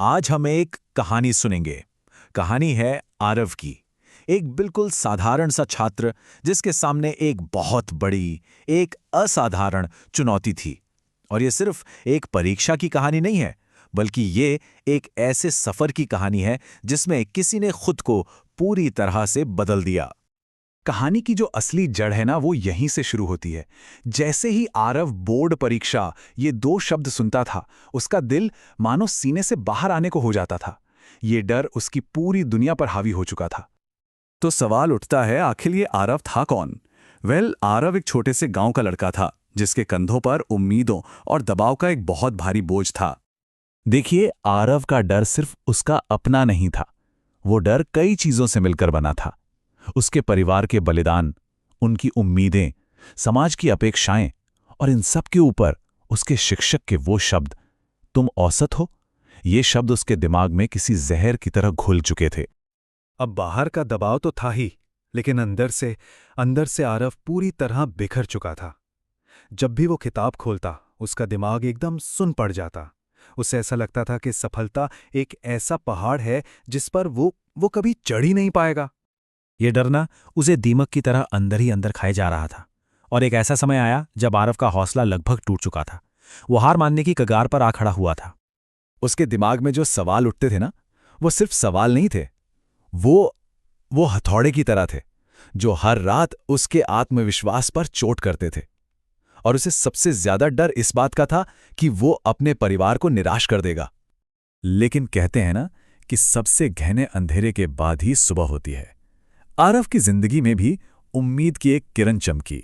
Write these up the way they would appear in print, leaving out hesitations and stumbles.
आज हम एक कहानी सुनेंगे। कहानी है आरव की। एक बिल्कुल साधारण सा छात्र जिसके सामने एक बहुत बड़ी, एक असाधारण चुनौती थी। और ये सिर्फ एक परीक्षा की कहानी नहीं है, बल्कि ये एक ऐसे सफर की कहानी है जिसमें किसी ने खुद को पूरी तरह से बदल दिया। कहानी की जो असली जड़ है ना, वो यहीं से शुरू होती है। जैसे ही आरव बोर्ड परीक्षा ये दो शब्द सुनता था, उसका दिल मानो सीने से बाहर आने को हो जाता था। ये डर उसकी पूरी दुनिया पर हावी हो चुका था। तो सवाल उठता है, आखिर ये आरव था कौन? आरव एक छोटे से गांव का लड़का था, जिसके कंधों पर उम्मीदों और दबाव का एक बहुत भारी बोझ था। देखिए, आरव का डर सिर्फ उसका अपना नहीं था। वो डर कई चीजों से मिलकर बना था। उसके परिवार के बलिदान, उनकी उम्मीदें, समाज की अपेक्षाएं और इन सब के ऊपर उसके शिक्षक के वो शब्द, तुम औसत हो। ये शब्द उसके दिमाग में किसी जहर की तरह घुल चुके थे। अब बाहर का दबाव तो था ही, लेकिन अंदर से आरव पूरी तरह बिखर चुका था। जब भी वो किताब खोलता, उसका दिमाग एकदम सुन पड़ जाता। उसे ऐसा लगता था कि सफलता एक ऐसा पहाड़ है जिस पर वो कभी चढ़ ही नहीं पाएगा। ये डरना उसे दीमक की तरह अंदर ही अंदर खाए जा रहा था। और एक ऐसा समय आया जब आरव का हौसला लगभग टूट चुका था। वो हार मानने की कगार पर आ खड़ा हुआ था। उसके दिमाग में जो सवाल उठते थे ना, वो सिर्फ सवाल नहीं थे। वो हथौड़े की तरह थे, जो हर रात उसके आत्मविश्वास पर चोट करते थे। और उसे सबसे ज्यादा डर इस बात का था कि वो अपने परिवार को निराश कर देगा। लेकिन कहते हैं ना कि सबसे घने अंधेरे के बाद ही सुबह होती है। आरव की जिंदगी में भी उम्मीद की एक किरण चमकी,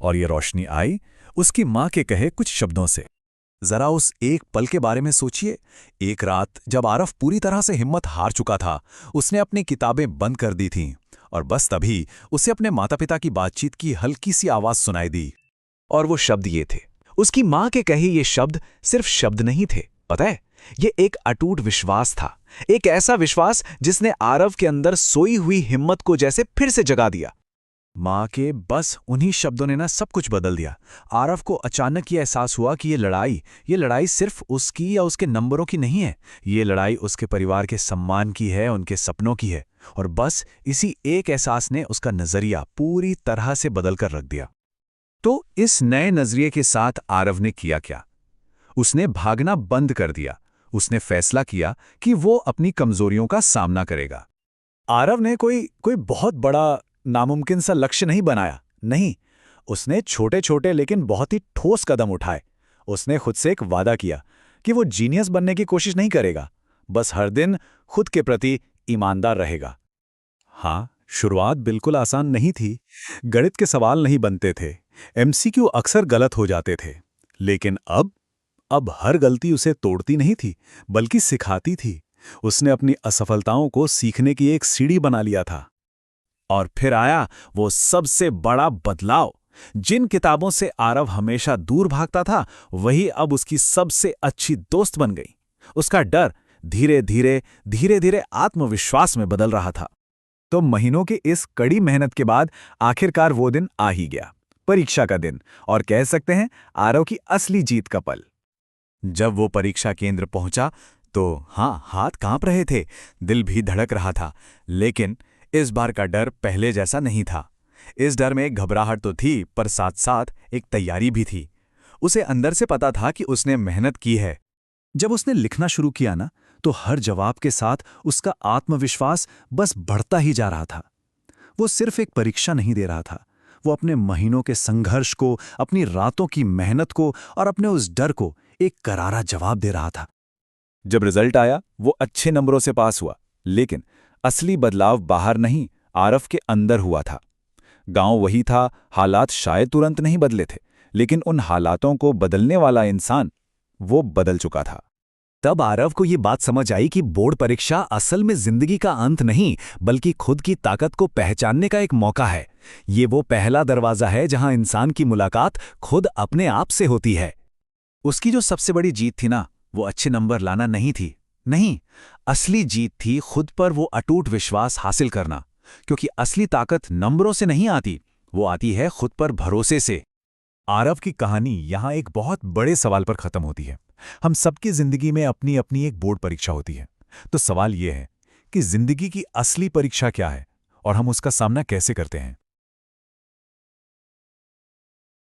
और ये रोशनी आई उसकी मां के कहे कुछ शब्दों से। जरा उस एक पल के बारे में सोचिए। एक रात जब आरव पूरी तरह से हिम्मत हार चुका था, उसने अपनी किताबें बंद कर दी थीं, और बस तभी उसे अपने माता पिता की बातचीत की हल्की सी आवाज सुनाई दी। और वो शब्द ये थे, उसकी मां के कहे ये शब्द सिर्फ शब्द नहीं थे, पता है, ये एक अटूट विश्वास था। एक ऐसा विश्वास जिसने आरव के अंदर सोई हुई हिम्मत को जैसे फिर से जगा दिया। मां के बस उन्हीं शब्दों ने ना सब कुछ बदल दिया। आरव को अचानक ये एहसास हुआ कि ये लड़ाई सिर्फ उसकी या उसके नंबरों की नहीं है। ये लड़ाई उसके परिवार के सम्मान की है, उनके सपनों की है। और बस इसी एक एहसास ने उसका नजरिया पूरी तरह से बदल कर रख दिया। तो इस नए नजरिए के साथ आरव ने किया क्या? उसने भागना बंद कर दिया। उसने फैसला किया कि वो अपनी कमजोरियों का सामना करेगा। आरव ने कोई बहुत बड़ा नामुमकिन सा लक्ष्य नहीं बनाया, नहीं। उसने छोटे छोटे लेकिन बहुत ही ठोस कदम उठाए। उसने खुद से एक वादा किया कि वो जीनियस बनने की कोशिश नहीं करेगा, बस हर दिन खुद के प्रति ईमानदार रहेगा। हाँ, शुरुआत बिल्कुल आसान नहीं थी। गणित के सवाल नहीं बनते थे, एमसीक्यू अक्सर गलत हो जाते थे। लेकिन अब हर गलती उसे तोड़ती नहीं थी, बल्कि सिखाती थी। उसने अपनी असफलताओं को सीखने की एक सीढ़ी बना लिया था। और फिर आया वो सबसे बड़ा बदलाव। जिन किताबों से आरव हमेशा दूर भागता था, वही अब उसकी सबसे अच्छी दोस्त बन गई। उसका डर धीरे धीरे आत्मविश्वास में बदल रहा था। तो महीनों की इस कड़ी मेहनत के बाद आखिरकार वो दिन आ ही गया, परीक्षा का दिन, और कह सकते हैं आरव की असली जीत का पल। जब वो परीक्षा केंद्र पहुंचा तो हाँ, हाथ कांप रहे थे, दिल भी धड़क रहा था। लेकिन इस बार का डर पहले जैसा नहीं था। इस डर में एक घबराहट तो थी, पर साथ साथ एक तैयारी भी थी। उसे अंदर से पता था कि उसने मेहनत की है। जब उसने लिखना शुरू किया ना, तो हर जवाब के साथ उसका आत्मविश्वास बस बढ़ता ही जा रहा था। वो सिर्फ एक परीक्षा नहीं दे रहा था, वो अपने महीनों के संघर्ष को, अपनी रातों की मेहनत को और अपने उस डर को एक करारा जवाब दे रहा था। जब रिजल्ट आया, वो अच्छे नंबरों से पास हुआ। लेकिन असली बदलाव बाहर नहीं, आरव के अंदर हुआ था। गांव वही था, हालात शायद तुरंत नहीं बदले थे, लेकिन उन हालातों को बदलने वाला इंसान वो बदल चुका था। तब आरव को ये बात समझ आई कि बोर्ड परीक्षा असल में जिंदगी का अंत नहीं, बल्कि खुद की ताकत को पहचानने का एक मौका है। ये वो पहला दरवाजा है जहां इंसान की मुलाकात खुद अपने आप से होती है। उसकी जो सबसे बड़ी जीत थी ना, वो अच्छे नंबर लाना नहीं थी। नहीं, असली जीत थी खुद पर वो अटूट विश्वास हासिल करना। क्योंकि असली ताकत नंबरों से नहीं आती, वो आती है खुद पर भरोसे से। आरव की कहानी यहां एक बहुत बड़े सवाल पर खत्म होती है। हम सबकी जिंदगी में अपनी अपनी एक बोर्ड परीक्षा होती है। तो सवाल यह है कि जिंदगी की असली परीक्षा क्या है और हम उसका सामना कैसे करते हैं।